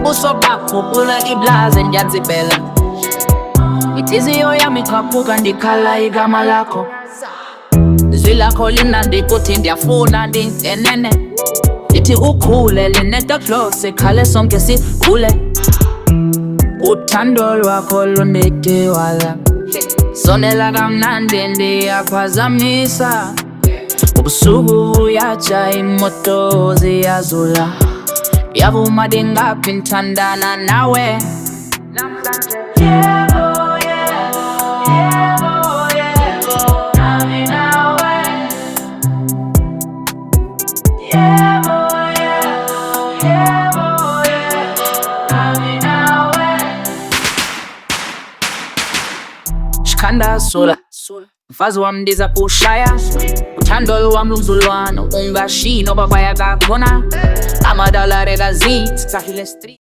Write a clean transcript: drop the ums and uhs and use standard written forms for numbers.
ubuso bakho bula iblaze ndiyazibela. Ithiziyo yami iqhaphuka ndikhala igama lakho. Izwi lakho limnandi futhi ndiyafuna ndingenene. Lithi ukhule linetha close khale sonke sikhule. Uthando lwakho lunike wala. Sonela kamnandi ndiyaphazamisa. Ubusuku uyatsha imoto ziyazula. Yavuma ndingaphi ndithandana nawe. Yebo, yebo, yebo, yebo, nami nawe. Yebo, yebo, yebo, yebo, nami nawe. Shikanda sola, mfazi wami ndizakushaya. Uthando lwami lunzulwana, ungashiyi noba bayakakhona. Amadollar ekazini, sahile street.